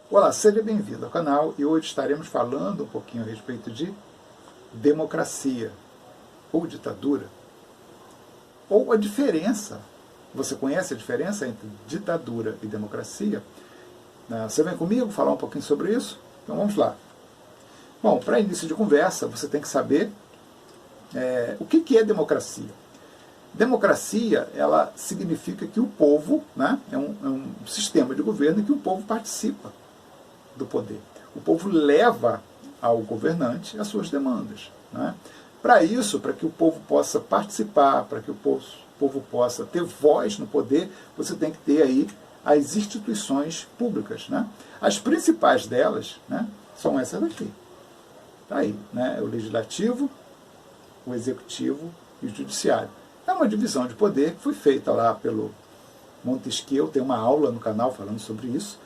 Olá, seja bem-vindo ao canal e hoje estaremos falando um pouquinho a respeito de democracia ou ditadura, ou a diferença. Você conhece a diferença entre ditadura e democracia? Você vem comigo falar um pouquinho sobre isso? Então vamos lá. Bom, para início de conversa, você tem que saber o que é democracia. Democracia, ela significa que o povo, né, é um sistema de governo em que o povo participa do poder. O povo leva ao governante as suas demandas. Né? Para isso, para que o povo possa participar, para que o povo possa ter voz no poder, você tem que ter aí as instituições públicas. Né? As principais delas, né, são essas daqui. Está aí, né? O legislativo, o executivo e o judiciário. É uma divisão de poder que foi feita lá pelo Montesquieu, tem uma aula no canal falando sobre isso,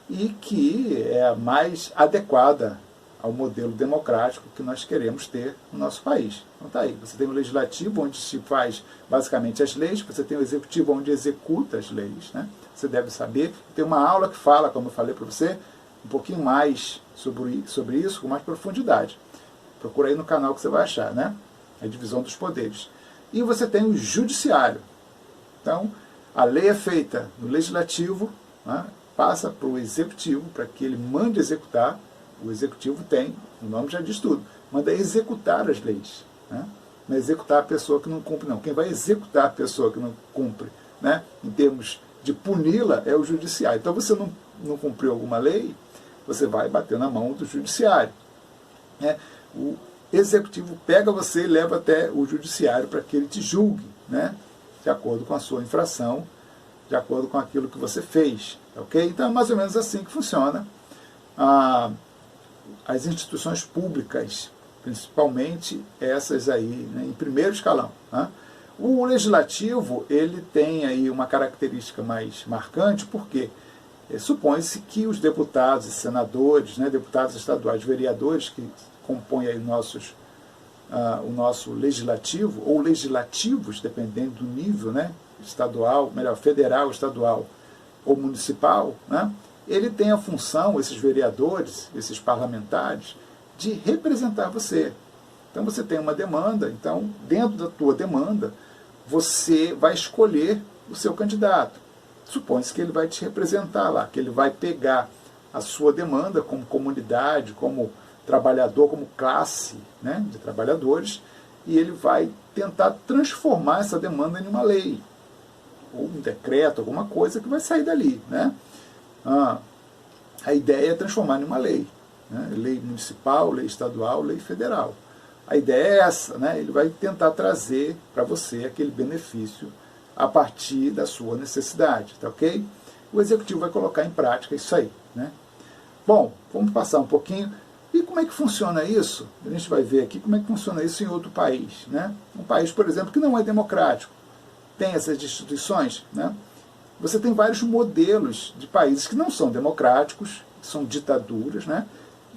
e que é a mais adequada ao modelo democrático que nós queremos ter no nosso país. Então tá aí, você tem o legislativo, onde se faz basicamente as leis, você tem o executivo, onde executa as leis, né? Você deve saber, tem uma aula que fala, como eu falei para você, um pouquinho mais sobre isso, com mais profundidade. Procura aí no canal que você vai achar, né? A divisão dos poderes. E você tem o judiciário. Então, a lei é feita no legislativo, né? Passa para o executivo, para que ele mande executar. O executivo tem, o nome já diz tudo, manda executar as leis. Né? Não é executar a pessoa que não cumpre, não. Quem vai executar a pessoa que não cumpre, né, em termos de puni-la, é o judiciário. Então, você não cumpriu alguma lei, você vai bater na mão do judiciário. Né? O executivo pega você e leva até o judiciário para que ele te julgue, né, de acordo com a sua infração, de acordo com aquilo que você fez. Ok? Então é mais ou menos assim que funciona as instituições públicas, principalmente essas aí, né, em primeiro escalão. Né? O legislativo, ele tem aí uma característica mais marcante, porque supõe-se que os deputados e senadores, né, deputados estaduais, vereadores que compõem aí o nosso legislativo, ou legislativos, dependendo do nível, né, estadual, melhor, federal, estadual ou municipal, né, ele tem a função, esses vereadores, esses parlamentares, de representar você. Então você tem uma demanda, então dentro da tua demanda, você vai escolher o seu candidato. Supõe-se que ele vai te representar lá, que ele vai pegar a sua demanda como comunidade, como trabalhador, como classe, né, de trabalhadores, e ele vai tentar transformar essa demanda em uma lei, ou um decreto, alguma coisa que vai sair dali. Né? A ideia é transformar em uma lei. Né? Lei municipal, lei estadual, lei federal. A ideia é essa, né? Ele vai tentar trazer para você aquele benefício a partir da sua necessidade, tá ok? O executivo vai colocar em prática isso aí. Né? Bom, vamos passar um pouquinho. E como é que funciona isso? A gente vai ver aqui como é que funciona isso em outro país. Né? Um país, por exemplo, que não é democrático, tem essas instituições. Né? Você tem vários modelos de países que não são democráticos, são ditaduras, né?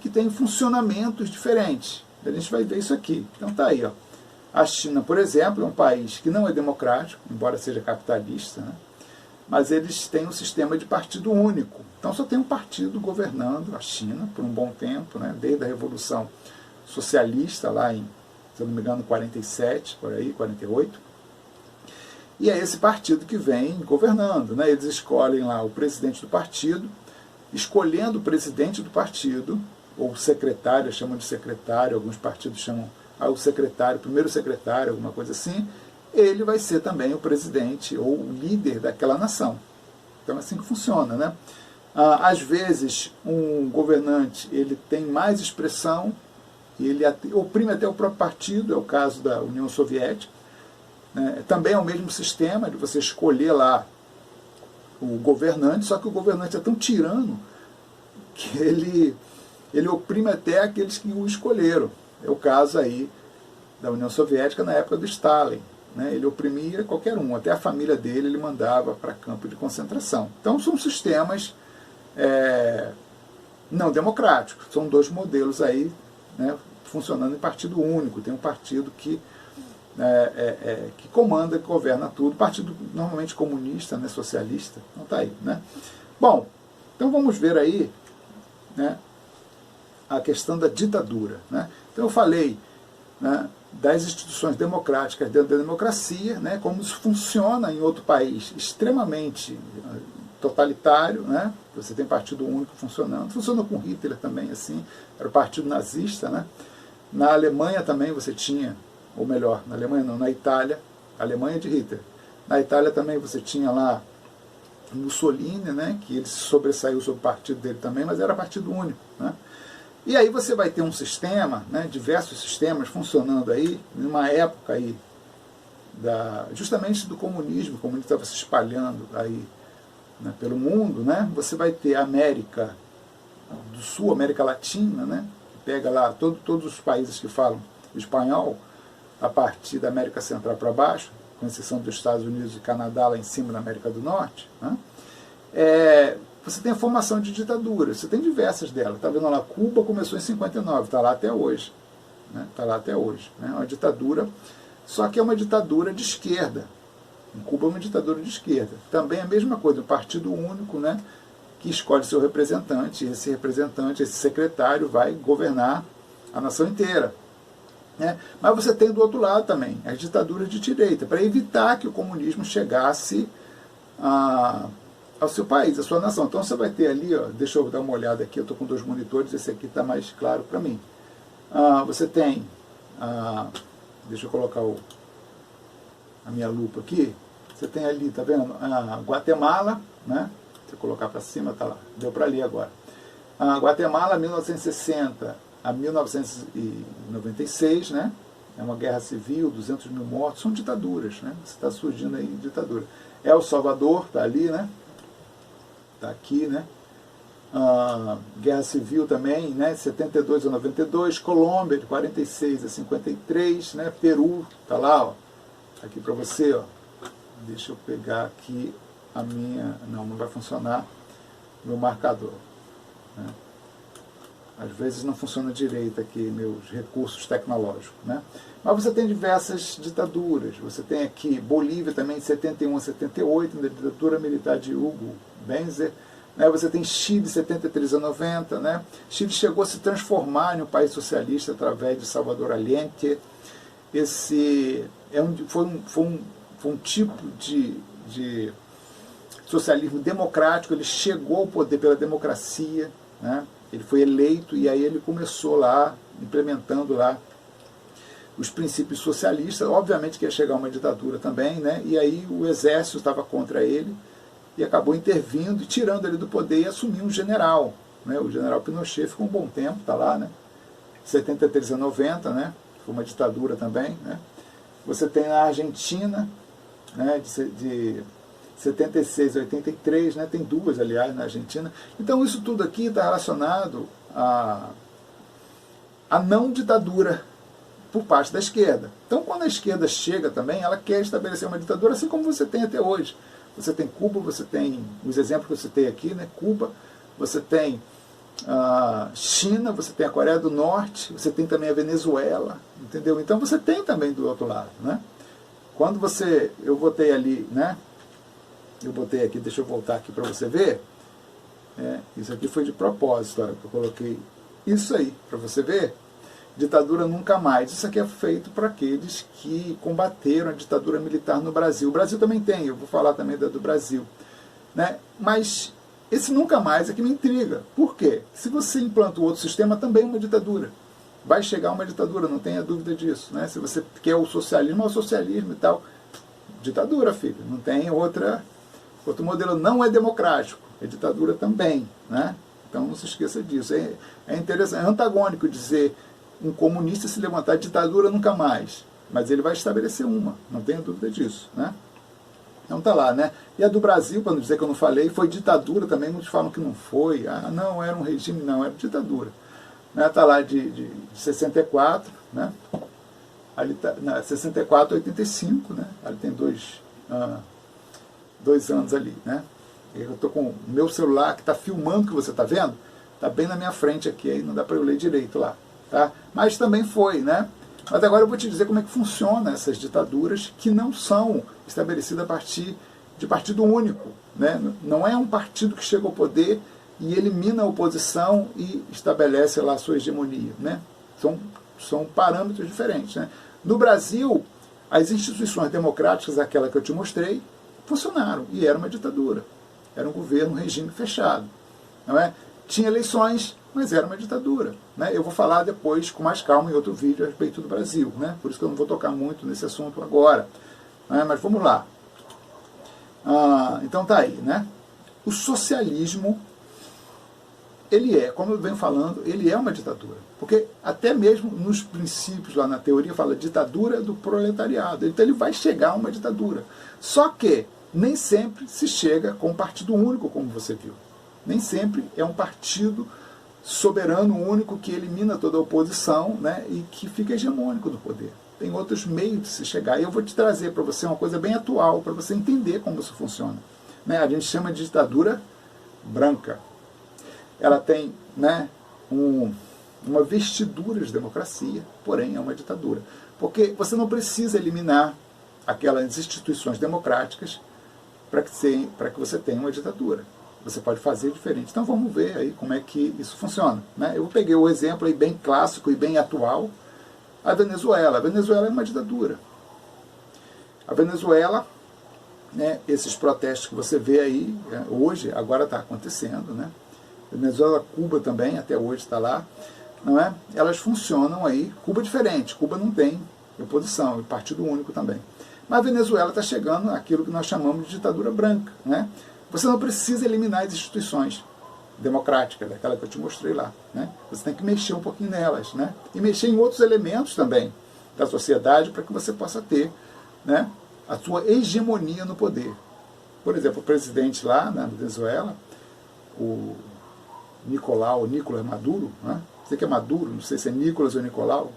Que têm funcionamentos diferentes. A gente vai ver isso aqui. Então tá aí. Ó. A China, por exemplo, é um país que não é democrático, embora seja capitalista, né? Mas eles têm um sistema de partido único. Então só tem um partido governando a China por um bom tempo, né? Desde a Revolução Socialista, lá em, se eu não me engano, 47, por aí, 48. E é esse partido que vem governando. Né? Eles escolhem lá o presidente do partido, escolhendo o presidente do partido, ou secretário, chamam de secretário, alguns partidos chamam o secretário, primeiro secretário, alguma coisa assim, ele vai ser também o presidente ou o líder daquela nação. Então é assim que funciona. Né? Às vezes, um governante ele tem mais expressão, ele oprime até o próprio partido, é o caso da União Soviética. Também é o mesmo sistema de você escolher lá o governante, só que o governante é tão tirano que ele oprime até aqueles que o escolheram. É o caso aí da União Soviética na época do Stalin. Né? Ele oprimia qualquer um, até a família dele ele mandava para campo de concentração. Então são sistemas não democráticos, são dois modelos aí, né, funcionando em partido único. Tem um partido que comanda, que governa tudo, partido normalmente comunista, né, socialista, não está aí. Né? Bom, então vamos ver aí né, a questão da ditadura, né? Então eu falei, né, das instituições democráticas dentro da democracia, né, como isso funciona em outro país extremamente totalitário, né? Você tem partido único funcionando, funcionou com Hitler também, assim, era o partido nazista, né? Na Alemanha também você tinha, ou melhor, na Alemanha não, na Itália, a Alemanha de Hitler. Na Itália também você tinha lá Mussolini, né, que ele se sobressaiu sobre o partido dele também, mas era partido único, né? E aí você vai ter um sistema, né, diversos sistemas funcionando aí, numa época aí, justamente do comunismo, o comunismo estava se espalhando aí, né, pelo mundo, né? Você vai ter a América do Sul, América Latina, né, que pega lá todos os países que falam espanhol, a partir da América Central para baixo, com exceção dos Estados Unidos e Canadá lá em cima na América do Norte, né? Você tem a formação de ditaduras, você tem diversas delas. Está vendo lá, Cuba começou em 59, está lá até hoje. Está lá até hoje. Né? É uma ditadura, só que é uma ditadura de esquerda. Em Cuba é uma ditadura de esquerda. Também é a mesma coisa, um partido único, né, que escolhe seu representante, esse secretário vai governar a nação inteira. Né? Mas você tem do outro lado também as ditaduras de direita, para evitar que o comunismo chegasse ao seu país, à sua nação. Então você vai ter ali, ó, deixa eu dar uma olhada aqui, eu estou com 2 monitores, esse aqui está mais claro para mim. Você tem, deixa eu colocar a minha lupa aqui, você tem ali, tá vendo, Guatemala, né? Se eu colocar para cima, tá lá, deu para ler agora. Guatemala, 1960 a 1996, né? É uma guerra civil, 200 mil mortos, são ditaduras, né? Você está surgindo aí ditadura. El Salvador, está ali, né? Está aqui, né? Guerra Civil também, né? 72 a 92, Colômbia, de 46 a 53, né? Peru, está lá, ó. Aqui para você, ó. Deixa eu pegar aqui a minha... Não vai funcionar meu marcador, né? Às vezes não funciona direito aqui meus recursos tecnológicos, né? Mas você tem diversas ditaduras. Você tem aqui Bolívia também, de 71 a 78, na ditadura militar de Hugo Benzer. Né? Você tem Chile, de 73 a 90. Né? Chile chegou a se transformar em um país socialista através de Salvador Allende. Esse foi um tipo de socialismo democrático. Ele chegou ao poder pela democracia, né? Ele foi eleito e aí ele começou lá, implementando lá os princípios socialistas. Obviamente que ia chegar uma ditadura também, né? E aí o exército estava contra ele e acabou intervindo e tirando ele do poder e assumiu um general, né? O general Pinochet ficou um bom tempo, está lá, né? 73 a 90, né? Foi uma ditadura também, né? Você tem a Argentina, né? De 76 a 83, né? Tem 2, aliás, na Argentina. Então isso tudo aqui está relacionado à não ditadura por parte da esquerda. Então quando a esquerda chega também, ela quer estabelecer uma ditadura, assim como você tem até hoje. Você tem Cuba, você tem os exemplos que eu citei aqui, né? Cuba, você tem a China, você tem a Coreia do Norte, você tem também a Venezuela, entendeu? Então você tem também do outro lado, né? Quando eu botei ali, né? Eu botei aqui, deixa eu voltar aqui para você ver. Isso aqui foi de propósito, olha, eu coloquei isso aí, para você ver. Ditadura nunca mais. Isso aqui é feito para aqueles que combateram a ditadura militar no Brasil. O Brasil também tem, eu vou falar também do Brasil. Né? Mas esse nunca mais é que me intriga. Por quê? Se você implanta o outro sistema, também é uma ditadura. Vai chegar uma ditadura, não tenha dúvida disso. Né? Se você quer o socialismo, é o socialismo e tal. Ditadura, filho. Não tem outro modelo. Não é democrático. É ditadura também. Né? Então não se esqueça disso. É interessante, é antagônico dizer um comunista se levantar, ditadura nunca mais. Mas ele vai estabelecer uma. Não tenha dúvida disso. Né? Então tá lá, né? E a do Brasil, para não dizer que eu não falei, foi ditadura também, muitos falam que não foi. Ah, não, era um regime, não, era ditadura. Né? Tá lá de 64, né? Ali tá, 64 a 85, né? Ali tem dois anos ali, né? Eu estou com o meu celular que está filmando o que você está vendo, está bem na minha frente aqui, aí não dá para eu ler direito lá, tá? Mas também foi, né? Mas agora eu vou te dizer como é que funciona essas ditaduras que não são estabelecidas a partir de partido único, né? Não é um partido que chega ao poder e elimina a oposição e estabelece lá a sua hegemonia, né? São parâmetros diferentes, né? No Brasil, as instituições democráticas, aquela que eu te mostrei, funcionaram, e era uma ditadura. Era um governo, um regime fechado. Não é? Tinha eleições, mas era uma ditadura. Né? Eu vou falar depois, com mais calma, em outro vídeo a respeito do Brasil. Né? Por isso que eu não vou tocar muito nesse assunto agora. Né? Mas vamos lá. Então tá aí. Né? O socialismo, ele é, como eu venho falando, ele é uma ditadura. Porque até mesmo nos princípios, lá na teoria, fala ditadura do proletariado. Então ele vai chegar a uma ditadura. Só que nem sempre se chega com um partido único, como você viu. Nem sempre é um partido soberano único que elimina toda a oposição, né, e que fica hegemônico no poder. Tem outros meios de se chegar. E eu vou te trazer para você uma coisa bem atual, para você entender como isso funciona. Né? A gente chama de ditadura branca. Ela tem, né, uma vestidura de democracia, porém é uma ditadura. Porque você não precisa eliminar aquelas instituições democráticas para que você tenha uma ditadura. Você pode fazer diferente. Então vamos ver aí como é que isso funciona. Né? Eu peguei o exemplo aí bem clássico e bem atual, a Venezuela. A Venezuela é uma ditadura. A Venezuela, né, esses protestos que você vê aí, hoje, agora está acontecendo, né? Venezuela, Cuba também, até hoje está lá, não é? Elas funcionam aí, Cuba é diferente, Cuba não tem oposição, e partido único também. Mas a Venezuela está chegando àquilo que nós chamamos de ditadura branca, né? Você não precisa eliminar as instituições democráticas, daquela que eu te mostrei lá, né? Você tem que mexer um pouquinho nelas, né? E mexer em outros elementos também da sociedade para que você possa ter, né, a sua hegemonia no poder. Por exemplo, o presidente lá na Venezuela, o Nicolás Maduro, né? Sei que é Maduro, não sei se é Nicolás ou Nicolau,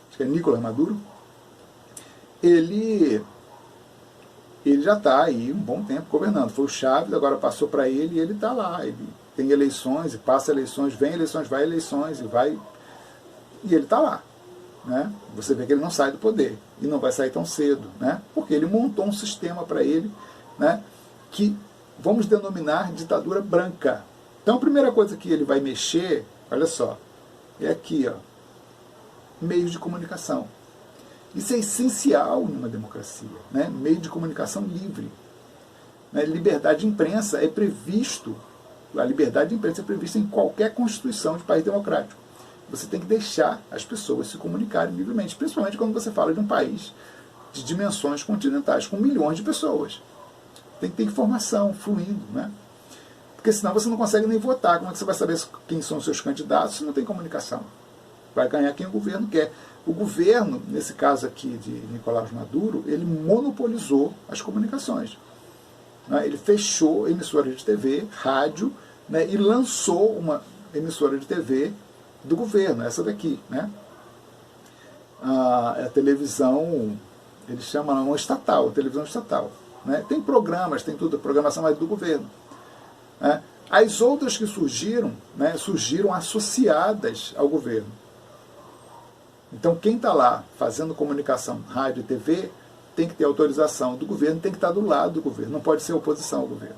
acho que é Nicolás Maduro. Ele já está aí um bom tempo governando. Foi o Chávez, agora passou para ele e ele está lá. Ele tem eleições e passa eleições, vem eleições, vai eleições e vai. E ele está lá. Né? Você vê que ele não sai do poder e não vai sair tão cedo, né? Porque ele montou um sistema para ele, né, que vamos denominar ditadura branca. Então a primeira coisa que ele vai mexer, olha só, é aqui, ó, meios de comunicação. Isso é essencial numa democracia, né? Meio de comunicação livre. Né? Liberdade de imprensa é previsto, a liberdade de imprensa é prevista em qualquer constituição de país democrático. Você tem que deixar as pessoas se comunicarem livremente, principalmente quando você fala de um país de dimensões continentais, com milhões de pessoas. Tem que ter informação fluindo, né? Porque senão você não consegue nem votar. Como é que você vai saber quem são os seus candidatos se não tem comunicação? Vai ganhar quem o governo quer. O governo, nesse caso aqui de Nicolás Maduro, ele monopolizou as comunicações. Né? Ele fechou emissora de TV, rádio, né, e lançou uma emissora de TV do governo, essa daqui. Né? A televisão, ele chama uma estatal, televisão estatal. Né? Tem programas, tem tudo, programação mais do governo. Né? As outras que surgiram, né, surgiram associadas ao governo. Então quem está lá fazendo comunicação, rádio e TV, tem que ter autorização do governo, tem que estar do lado do governo, não pode ser oposição ao governo.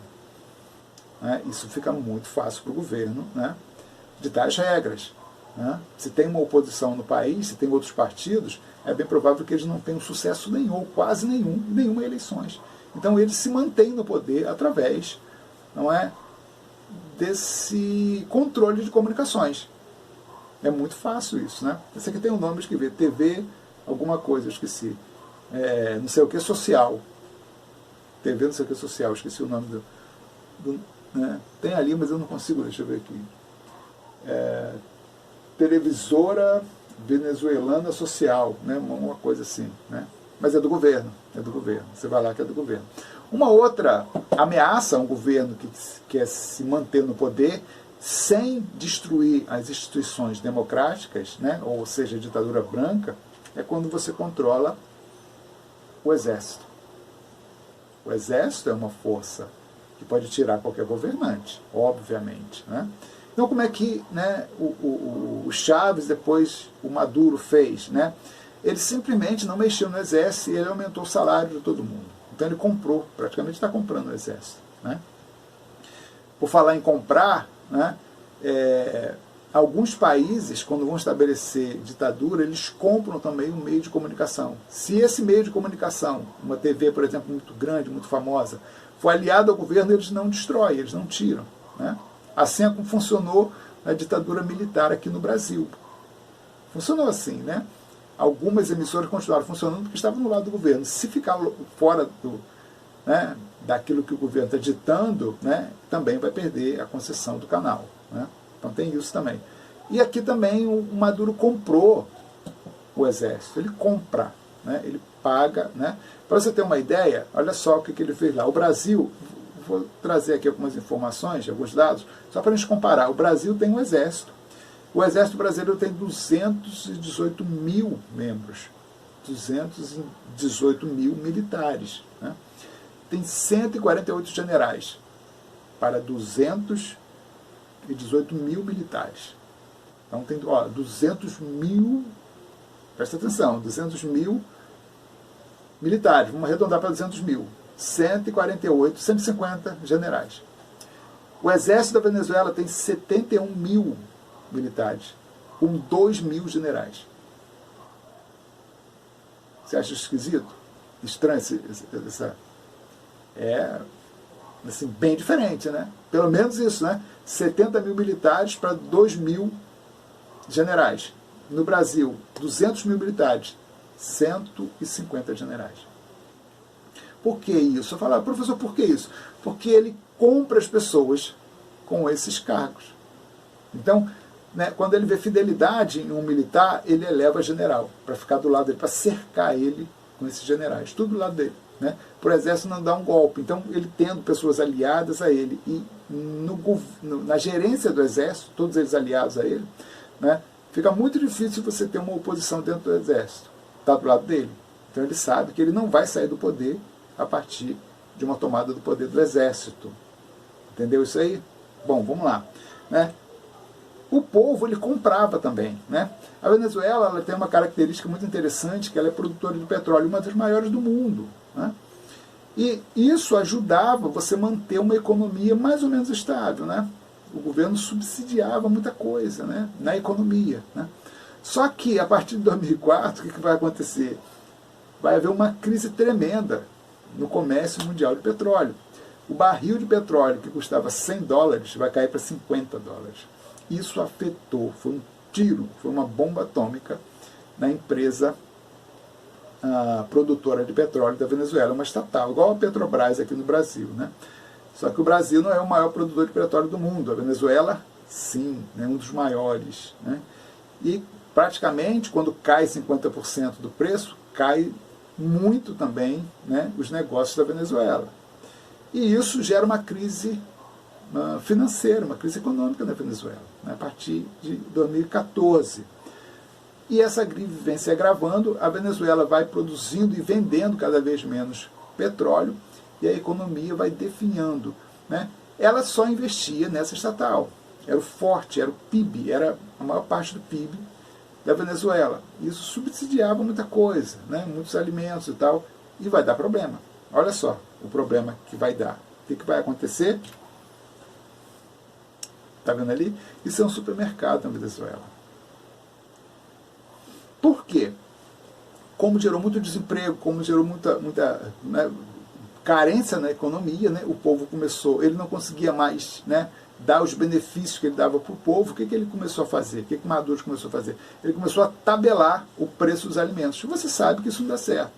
Né? Isso fica muito fácil para o governo, né, ditar as regras. Né? Se tem uma oposição no país, se tem outros partidos, é bem provável que eles não tenham sucesso nenhum, quase nenhum, em nenhuma eleições. Então eles se mantêm no poder através, não é, desse controle de comunicações. É muito fácil isso, né? Esse aqui tem um nome, eu escrevi, TV, alguma coisa, eu esqueci. Não sei o que, social. TV não sei o que, social, eu esqueci o nome né? Tem ali, mas eu não consigo, deixa eu ver aqui. Televisora venezuelana social, né? Uma coisa assim, né? Mas é do governo, você vai lá que é do governo. Uma outra ameaça a um governo que quer se manter no poder sem destruir as instituições democráticas, né, ou seja, a ditadura branca, é quando você controla o exército. O exército é uma força que pode tirar qualquer governante, obviamente. Né? Então como é que, né, o Chávez, depois o Maduro fez? Né? Ele simplesmente não mexeu no exército e ele aumentou o salário de todo mundo. Então ele comprou, praticamente está comprando o exército. Né? Por falar em comprar, né, alguns países, quando vão estabelecer ditadura, eles compram também um meio de comunicação. Se esse meio de comunicação, uma TV, por exemplo, muito grande, muito famosa, for aliado ao governo, eles não destroem, eles não tiram. Né? Assim é como funcionou a ditadura militar aqui no Brasil. Funcionou assim, né? Algumas emissoras continuaram funcionando porque estavam no lado do governo. Se ficar fora né, daquilo que o governo está ditando, né, também vai perder a concessão do canal. Né? Então tem isso também. E aqui também o Maduro comprou o exército. Ele compra, né? Ele paga. Né? Para você ter uma ideia, olha só o que ele fez lá. O Brasil, vou trazer aqui algumas informações, alguns dados, só para a gente comparar. O Brasil tem um exército. O exército brasileiro tem 218 mil membros. 218 mil militares. Né? Tem 148 generais para 218 mil militares. Então tem 200 mil, presta atenção, 200 mil militares, vamos arredondar para 200 mil. 148, 150 generais. O exército da Venezuela tem 71 mil militares, com 2 mil generais. Você acha esquisito? Estranho essa... É assim, bem diferente, né? Pelo menos isso, né? 70 mil militares para 2 mil generais. No Brasil, 200 mil militares, 150 generais. Por que isso? Eu falo, professor, por que isso? Porque ele compra as pessoas com esses cargos. Então, né, quando ele vê fidelidade em um militar, ele eleva general, para ficar do lado dele, para cercar ele com esses generais, tudo do lado dele. Né? Para o exército não dar um golpe. Então, ele tendo pessoas aliadas a ele, e na gerência do exército, todos eles aliados a ele, né, fica muito difícil você ter uma oposição dentro do exército. Está do lado dele. Então, ele sabe que ele não vai sair do poder a partir de uma tomada do poder do exército. Entendeu isso aí? Bom, vamos lá. Né? O povo, ele comprava também. Né? A Venezuela, ela tem uma característica muito interessante, que ela é produtora de petróleo, uma das maiores do mundo. Né? E isso ajudava você a manter uma economia mais ou menos estável. Né? O governo subsidiava muita coisa, né, na economia. Né? Só que, a partir de 2004, o que vai acontecer? Vai haver uma crise tremenda no comércio mundial de petróleo. O barril de petróleo, que custava $100, vai cair para $50. Isso afetou, foi um tiro, foi uma bomba atômica na empresa produtora de petróleo da Venezuela, uma estatal, igual a Petrobras aqui no Brasil. Né? Só que o Brasil não é o maior produtor de petróleo do mundo. A Venezuela, sim, é um dos maiores. Né? E praticamente, quando cai 50% do preço, cai muito também, né, os negócios da Venezuela. E isso gera uma crise financeira, uma crise econômica na Venezuela, né, a partir de 2014. E essa crise vem se agravando, a Venezuela vai produzindo e vendendo cada vez menos petróleo, e a economia vai definhando. Né? Ela só investia nessa estatal. Era o forte, era o PIB, era a maior parte do PIB da Venezuela. Isso subsidiava muita coisa, né? Muitos alimentos e tal, e vai dar problema. Olha só o problema que vai dar. O que vai acontecer? Está vendo ali? Isso é um supermercado na Venezuela. Por quê? Como gerou muito desemprego, como gerou muita né, carência na economia, né, o povo começou, ele não conseguia mais, né, dar os benefícios que ele dava para o povo. O que ele começou a fazer? O que Maduro começou a fazer? Ele começou a tabelar o preço dos alimentos. E você sabe que isso não dá certo.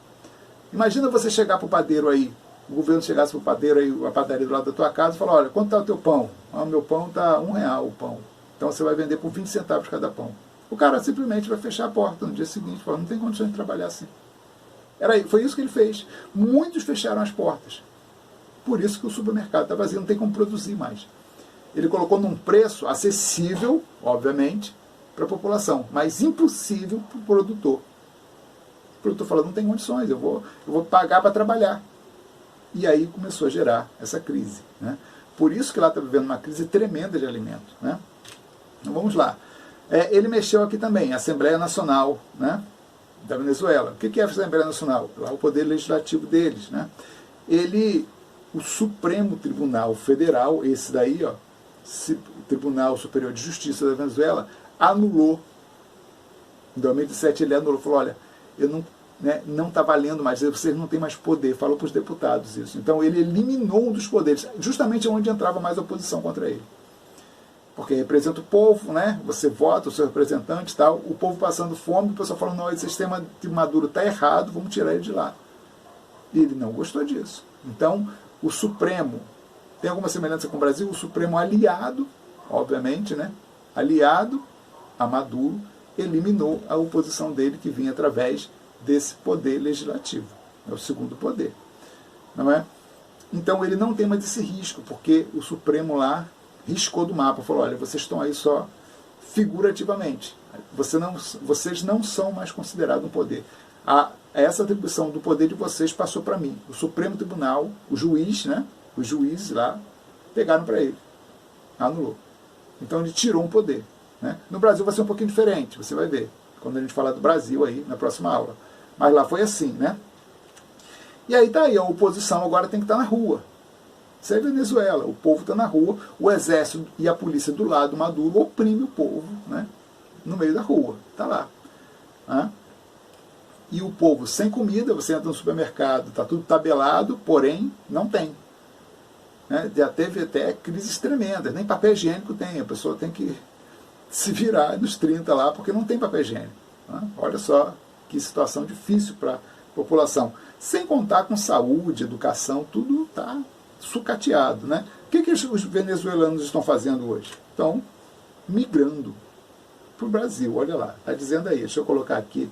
Imagina você chegar para o padeiro aí, o governo chegasse para o padeiro aí, a padaria do lado da tua casa, e falar, olha, quanto está o teu pão? Ah, meu pão está R$1 o pão. Então você vai vender por 20 centavos cada pão. O cara simplesmente vai fechar a porta no dia seguinte, fala, não tem condições de trabalhar assim. Foi isso que ele fez. Muitos fecharam as portas. Por isso que o supermercado está vazio, não tem como produzir mais. Ele colocou num preço acessível, obviamente, para a população, mas impossível para o produtor. O produtor falou, não tem condições, eu vou pagar para trabalhar. E aí começou a gerar essa crise. Né? Por isso que lá está vivendo uma crise tremenda de alimentos. Né? Então vamos lá. Ele mexeu aqui também, a Assembleia Nacional, né, da Venezuela. O que é a Assembleia Nacional? Lá o poder legislativo deles. Né? Ele o Supremo Tribunal Federal, esse daí, ó, Tribunal Superior de Justiça da Venezuela, anulou. Em 2007 ele anulou, falou, olha, não está valendo mais, vocês não têm mais poder, falou para os deputados isso. Então ele eliminou um dos poderes, justamente onde entrava mais oposição contra ele. Porque representa o povo, né? Você vota, o seu representante e tal, o povo passando fome, o pessoal falando, não, esse sistema de Maduro está errado, vamos tirar ele de lá. E ele não gostou disso. Então, o Supremo, tem alguma semelhança com o Brasil? O Supremo aliado, obviamente, né? Aliado a Maduro, eliminou a oposição dele que vinha através desse poder legislativo. É o segundo poder. Não é? Então ele não tem mais esse risco, porque o Supremo lá riscou do mapa, falou, olha, vocês estão aí só figurativamente. Vocês não são mais considerados um poder. Essa atribuição do poder de vocês passou para mim. O Supremo Tribunal, o juiz, né? Os juízes lá pegaram para ele. Anulou. Então ele tirou um poder. Né? No Brasil vai ser um pouquinho diferente, você vai ver, quando a gente falar do Brasil aí, na próxima aula. Mas lá foi assim, né? E aí tá aí, a oposição agora tem que estar na rua. Isso é Venezuela, o povo está na rua, o exército e a polícia do lado do Maduro oprime o povo, né? No meio da rua, tá lá. Né? E o povo sem comida, você entra no supermercado, está tudo tabelado, porém não tem. Né? Já teve até crises tremendas, nem papel higiênico tem, a pessoa tem que se virar nos 30 lá, porque não tem papel higiênico. Né? Olha só que situação difícil para a população. Sem contar com saúde, educação, tudo está sucateado. Né? O que os venezuelanos estão fazendo hoje? Estão migrando para o Brasil, olha lá, está dizendo aí, deixa eu colocar aqui,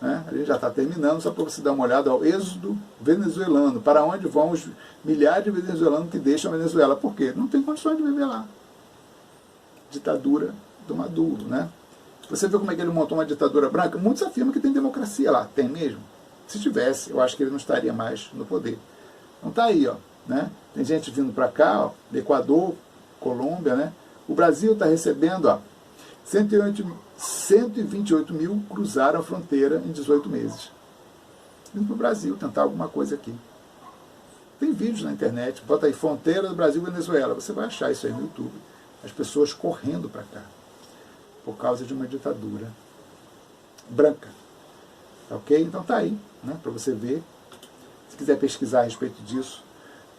né? A gente já está terminando, só para você dar uma olhada ao êxodo venezuelano, para onde vão os milhares de venezuelanos que deixam a Venezuela. Por quê? Não tem condições de viver lá. Ditadura do Maduro, né? Você vê como é que ele montou uma ditadura branca? Muitos afirmam que tem democracia lá. Tem mesmo? Se tivesse, eu acho que ele não estaria mais no poder. Então tá aí, ó, né? Tem gente vindo para cá, ó, do Equador, Colômbia, né? O Brasil está recebendo, ó, 128 mil cruzaram a fronteira em 18 meses. Vindo para o Brasil tentar alguma coisa aqui. Tem vídeos na internet, bota aí fronteira do Brasil e Venezuela, você vai achar isso aí no YouTube. As pessoas correndo para cá, por causa de uma ditadura branca. Ok? Então tá aí, né, para você ver. Se quiser pesquisar a respeito disso,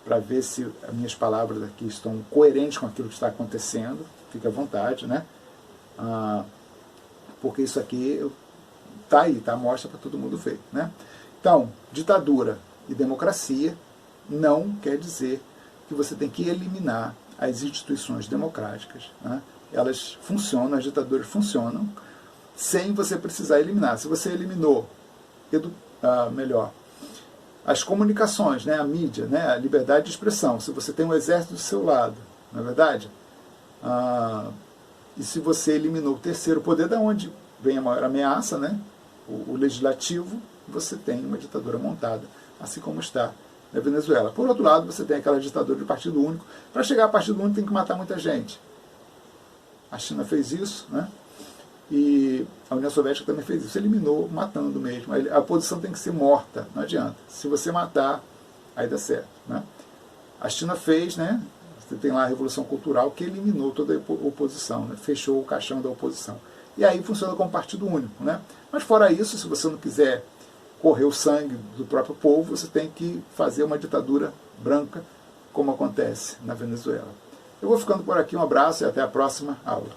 para ver se as minhas palavras aqui estão coerentes com aquilo que está acontecendo, fique à vontade, né? Porque isso aqui tá aí, tá? Mostra para todo mundo ver, né? Então, ditadura e democracia não quer dizer que você tem que eliminar as instituições democráticas, né? Elas funcionam, as ditaduras funcionam, sem você precisar eliminar. Se você eliminou, as comunicações, né? A mídia, né? A liberdade de expressão, se você tem um exército do seu lado, não é verdade? E se você eliminou o terceiro poder, da onde vem a maior ameaça, né? O legislativo, você tem uma ditadura montada, assim como está na Venezuela. Por outro lado, você tem aquela ditadura de partido único. Para chegar a partido único tem que matar muita gente. A China fez isso, né? E a União Soviética também fez isso. Eliminou, matando mesmo. A oposição tem que ser morta, não adianta. Se você matar, aí dá certo, né? A China fez, né? Você tem lá a Revolução Cultural, que eliminou toda a oposição, né? Fechou o caixão da oposição. E aí funciona como partido único, né? Mas fora isso, se você não quiser correr o sangue do próprio povo, você tem que fazer uma ditadura branca, como acontece na Venezuela. Eu vou ficando por aqui, um abraço e até a próxima aula.